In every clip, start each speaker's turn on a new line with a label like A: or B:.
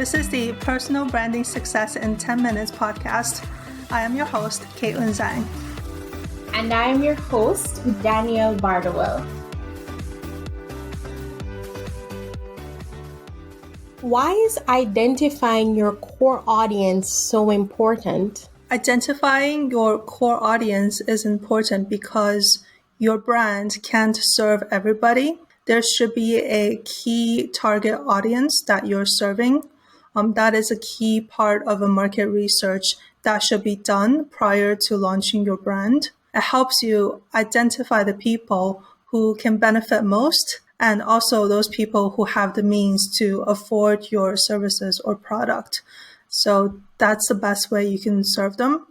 A: This is the Personal Branding Success in 10 Minutes podcast. I am your host, Caitlin Zhang.
B: And I am your host, Danielle Bardowell. Why is identifying your core audience so important?
A: Identifying your core audience is important because your brand can't serve everybody. There should be a key target audience that you're serving. That is a key part of a market research that should be done prior to launching your brand. It helps you identify the people who can benefit most and also those people who have the means to afford your services or product. So that's the best way you can serve them.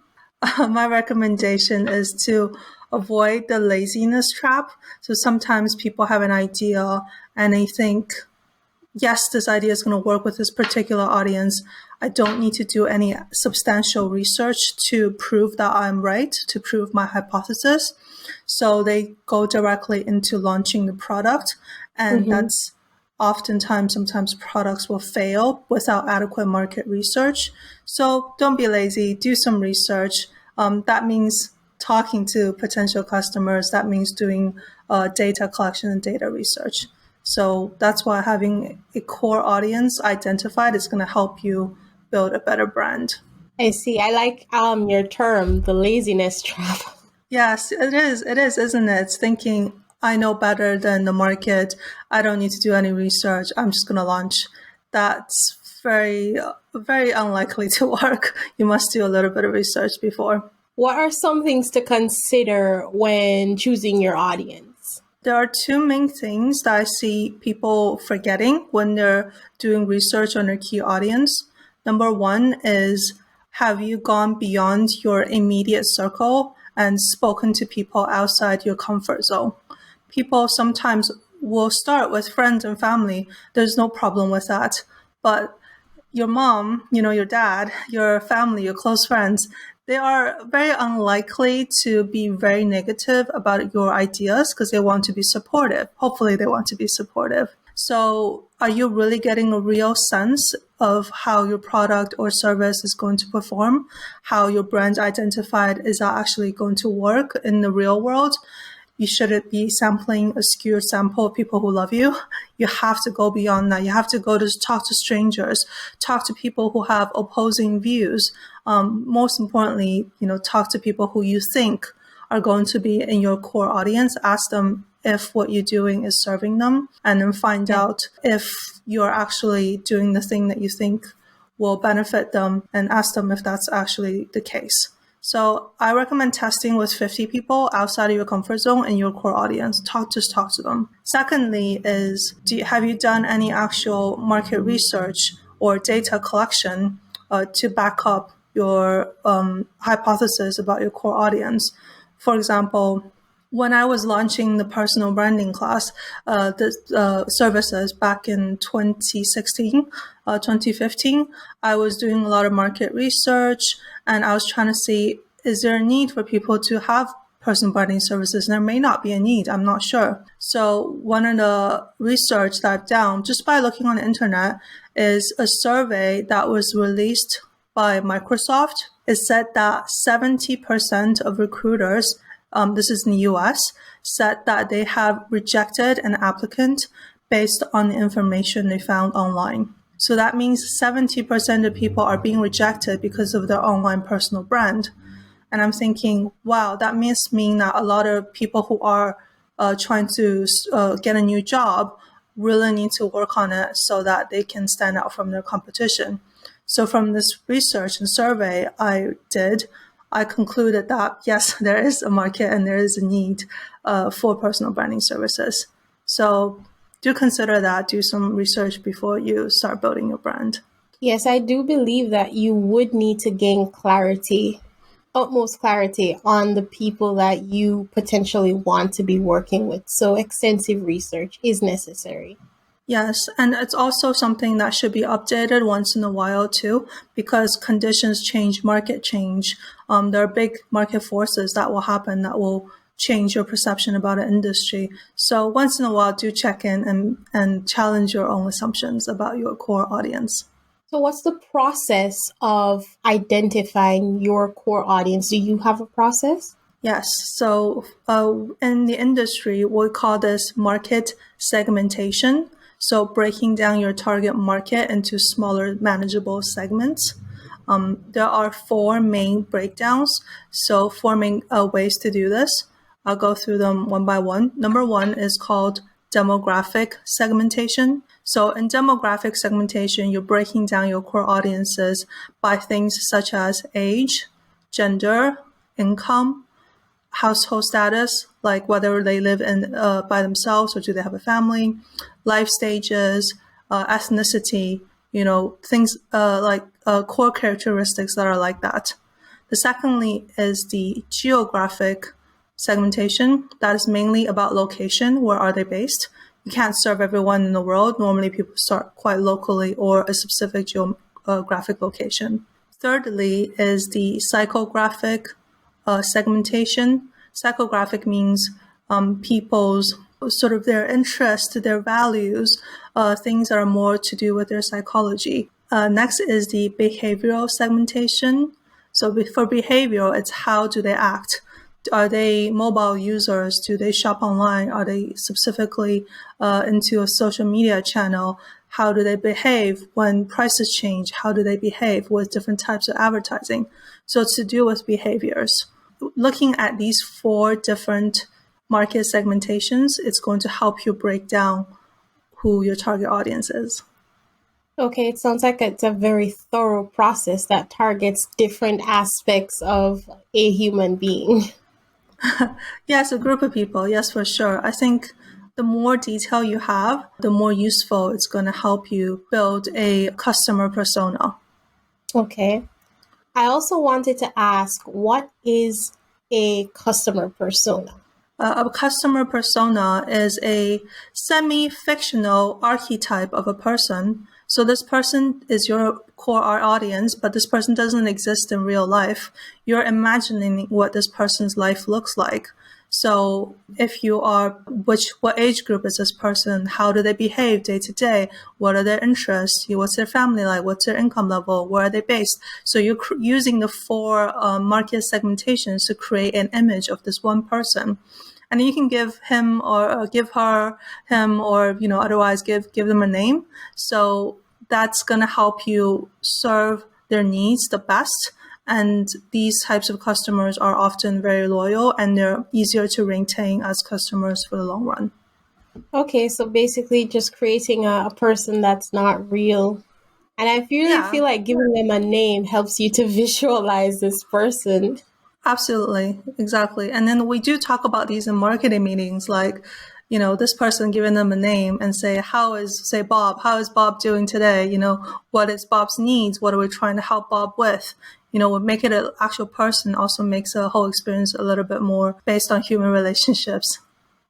A: My recommendation is to avoid the laziness trap. So sometimes people have an idea and they think, yes, this idea is going to work with this particular audience. I don't need to do any substantial research to prove that I'm right, to prove my hypothesis. So they go directly into launching the product. And that's oftentimes, sometimes products will fail without adequate market research. So don't be lazy, do some research. That means talking to potential customers. That means doing data collection and data research. So that's why having a core audience identified is going to help you build a better brand.
B: I see. I like your term, the laziness trap.
A: Yes, it is. It is, isn't it? It's thinking, I know better than the market. I don't need to do any research. I'm just going to launch. That's very, very unlikely to work. You must do a little bit of research before.
B: What are some things to consider when choosing your audience?
A: There are two main things that I see people forgetting when they're doing research on their key audience. Number one is, have you gone beyond your immediate circle and spoken to people outside your comfort zone? People sometimes will start with friends and family. There's no problem with that. But your mom, your dad, your family, your close friends, they are very unlikely to be very negative about your ideas because they want to be supportive. Hopefully they want to be supportive. So are you really getting a real sense of how your product or service is going to perform, how your brand identified is actually going to work in the real world? You shouldn't be sampling a skewed sample of people who love you. You have to go beyond that. You have to go to talk to strangers, talk to people who have opposing views. Most importantly, talk to people who you think are going to be in your core audience. Ask them if what you're doing is serving them, and then find out if you're actually doing the thing that you think will benefit them, and ask them if that's actually the case. So I recommend testing with 50 people outside of your comfort zone and your core audience. Just talk to them. Secondly is, have you done any actual market research or data collection to back up your hypothesis about your core audience? For example, when I was launching the personal branding class, the services back in 2016, 2015, I was doing a lot of market research and I was trying to see, is there a need for people to have personal branding services? And there may not be a need, I'm not sure. So one of the research that I've done just by looking on the internet is a survey that was released by Microsoft. It said that 70% of recruiters, this is in the US, said that they have rejected an applicant based on the information they found online. So that means 70% of people are being rejected because of their online personal brand. And I'm thinking, wow, that must mean that a lot of people who are trying to get a new job really need to work on it so that they can stand out from their competition. So from this research and survey I did, I concluded that, yes, there is a market and there is a need for personal branding services. So do consider that, do some research before you start building your brand.
B: Yes, I do believe that you would need to gain utmost clarity on the people that you potentially want to be working with. So extensive research is necessary.
A: Yes, and it's also something that should be updated once in a while too, because conditions change, market change. There are big market forces that will happen that will change your perception about an industry. So once in a while, do check in and challenge your own assumptions about your core audience.
B: So, what's the process of identifying your core audience? Do you have a process?
A: Yes. So in the industry, we call this market segmentation. So breaking down your target market into smaller, manageable segments. There are four main breakdowns. So four main ways to do this. I'll go through them one by one. Number one is called demographic segmentation. So in demographic segmentation, you're breaking down your core audiences by things such as age, gender, income, household status, like whether they live in by themselves or do they have a family, life stages, ethnicity, things like core characteristics that are like that. The secondly is the geographic segmentation. That is mainly about location. Where are they based? You can't serve everyone in the world. Normally people start quite locally or a specific geographic location. Thirdly is the psychographic segmentation. Psychographic means people's sort of their interest, their values, things that are more to do with their psychology. Next is the behavioral segmentation. So for behavioral, it's how do they act? Are they mobile users? Do they shop online? Are they specifically into a social media channel? How do they behave when prices change? How do they behave with different types of advertising? So it's to do with behaviors. Looking at these four different market segmentations, it's going to help you break down who your target audience is.
B: Okay, it sounds like it's a very thorough process that targets different aspects of a human being.
A: Yes, a group of people. Yes, for sure. I think the more detail you have, the more useful it's going to help you build a customer persona.
B: Okay. I also wanted to ask, what is a customer persona?
A: A customer persona is a semi-fictional archetype of a person. So this person is your core audience, but this person doesn't exist in real life. You're imagining what this person's life looks like. So if you are, what age group is this person? How do they behave day to day? What are their interests? What's their family like? What's their income level? Where are they based? So you're using the four market segmentations to create an image of this one person. And then you can give him or give her him or otherwise give them a name. So that's going to help you serve their needs the best. And these types of customers are often very loyal and they're easier to retain as customers for the long run.
B: Okay, so basically just creating a person that's not real. And I really feel like giving them a name helps you to visualize this person.
A: Absolutely. Exactly. And then we do talk about these in marketing meetings, like, this person giving them a name and say, say Bob, how is Bob doing today? What is Bob's needs? What are we trying to help Bob with? Make it an actual person also makes the whole experience a little bit more based on human relationships.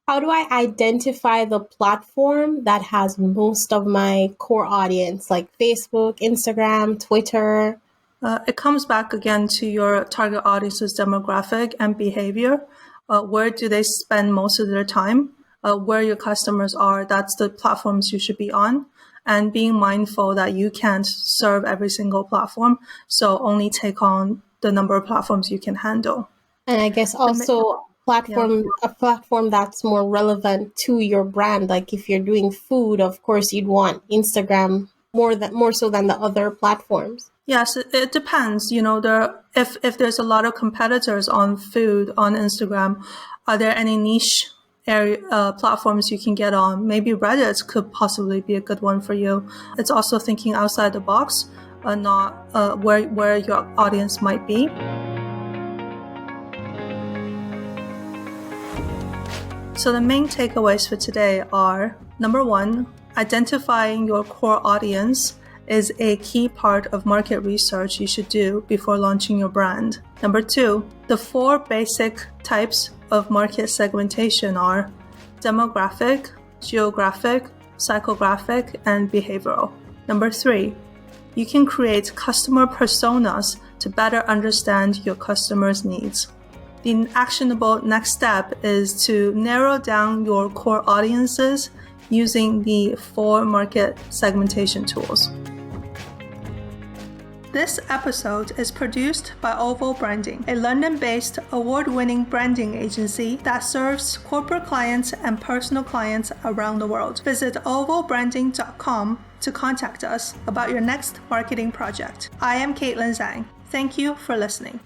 B: How do I identify the platform that has most of my core audience, like Facebook, Instagram, Twitter?
A: It comes back again to your target audience's demographic and behavior. Where do they spend most of their time? Where your customers are, that's the platforms you should be on. And being mindful that you can't serve every single platform, so only take on the number of platforms you can handle.
B: And I guess also a platform that's more relevant to your brand. Like if you're doing food, of course you'd want Instagram more so than the other platforms.
A: Yes, it depends. If there's a lot of competitors on food on Instagram, are there any niche area platforms you can get on? Maybe Reddit could possibly be a good one for you. It's also thinking outside the box, not where your audience might be. So the main takeaways for today are, number one, identifying your core audience is a key part of market research you should do before launching your brand. Number two, the four basic types of market segmentation are demographic, geographic, psychographic, and behavioral. Number three, you can create customer personas to better understand your customers' needs. The actionable next step is to narrow down your core audiences using the four market segmentation tools. This episode is produced by Oval Branding, a London-based award-winning branding agency that serves corporate clients and personal clients around the world. Visit ovalbranding.com to contact us about your next marketing project. I am Caitlin Zhang. Thank you for listening.